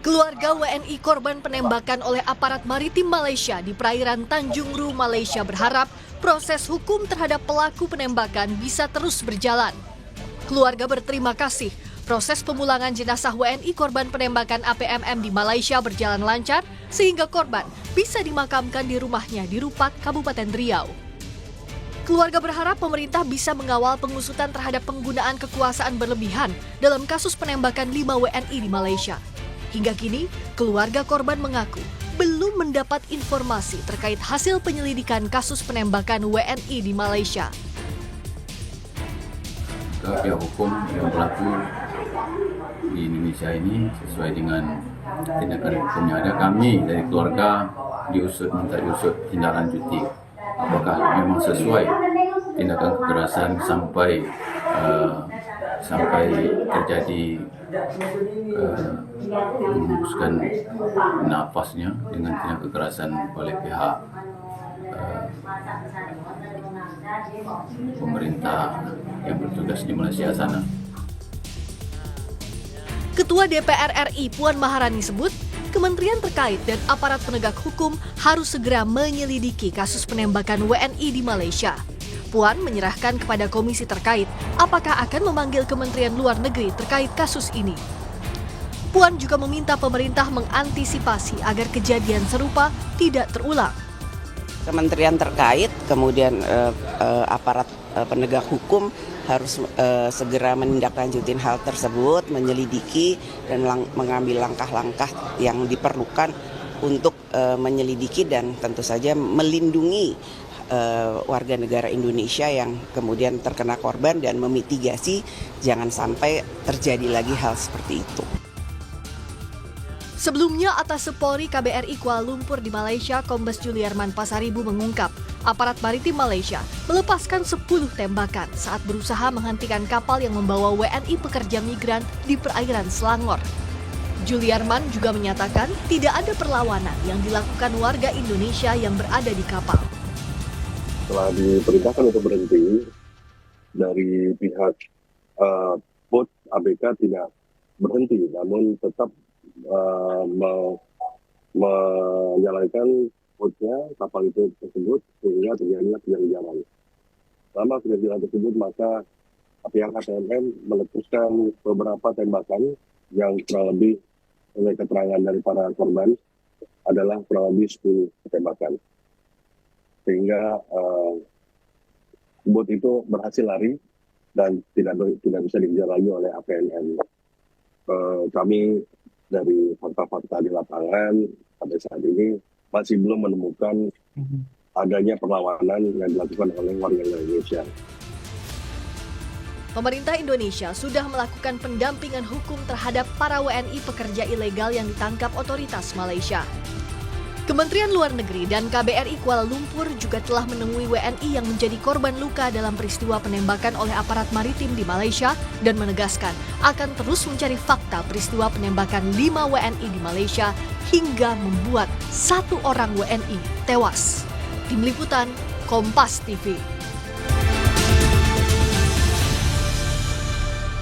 Keluarga WNI korban penembakan oleh aparat maritim Malaysia di perairan Tanjung Ru, Malaysia berharap proses hukum terhadap pelaku penembakan bisa terus berjalan. Keluarga berterima kasih proses pemulangan jenazah WNI korban penembakan APMM di Malaysia berjalan lancar sehingga korban bisa dimakamkan di rumahnya di Rupak, Kabupaten Riau. Keluarga berharap pemerintah bisa mengawal pengusutan terhadap penggunaan kekuasaan berlebihan dalam kasus penembakan 5 WNI di Malaysia. Hingga kini, keluarga korban mengaku belum mendapat informasi terkait hasil penyelidikan kasus penembakan WNI di Malaysia. Pihak hukum yang berlaku di Indonesia ini sesuai dengan tindakan hukumnya ada, kami dari keluarga minta diusut tindak lanjuti apakah memang sesuai tindakan kekerasan sampai terjadi menghembuskan nafasnya dengan tindak kekerasan oleh pihak pemerintah yang bertugas di Malaysia sana. Ketua DPR RI Puan Maharani sebut, kementerian terkait dan aparat penegak hukum harus segera menyelidiki kasus penembakan WNI di Malaysia. Puan menyerahkan kepada komisi terkait apakah akan memanggil Kementerian Luar Negeri terkait kasus ini. Puan juga meminta pemerintah mengantisipasi agar kejadian serupa tidak terulang. Kementerian terkait, kemudian aparat penegak hukum harus segera menindaklanjuti hal tersebut, menyelidiki dan mengambil langkah-langkah yang diperlukan untuk menyelidiki dan tentu saja melindungi warga negara Indonesia yang kemudian terkena korban dan memitigasi jangan sampai terjadi lagi hal seperti itu. Sebelumnya, Atase Polri KBRI Kuala Lumpur di Malaysia, Kombes Juliarman Pasaribu mengungkap, aparat maritim Malaysia melepaskan 10 tembakan saat berusaha menghentikan kapal yang membawa WNI pekerja migran di perairan Selangor. Juliarman juga menyatakan tidak ada perlawanan yang dilakukan warga Indonesia yang berada di kapal. Setelah diperintahkan untuk berhenti, dari pihak bot ABK tidak berhenti, namun tetap menyalakan botnya kapal itu tersebut sehingga terjadinya penjarahan. Selama kejadian tersebut maka pihak APMM meletuskan beberapa tembakan yang kurang lebih oleh keterangan dari para korban adalah kurang lebih 10 tembakan. Sehingga bot itu berhasil lari dan tidak bisa dikejar lagi oleh APMM. Kami dari fakta-fakta di lapangan pada saat ini masih belum menemukan adanya perlawanan yang dilakukan oleh warga Indonesia. Pemerintah Indonesia sudah melakukan pendampingan hukum terhadap para WNI pekerja ilegal yang ditangkap otoritas Malaysia. Kementerian Luar Negeri dan KBRI Kuala Lumpur juga telah menemui WNI yang menjadi korban luka dalam peristiwa penembakan oleh aparat maritim di Malaysia dan menegaskan akan terus mencari fakta peristiwa penembakan 5 WNI di Malaysia hingga membuat 1 orang WNI tewas. Tim Liputan, Kompas TV.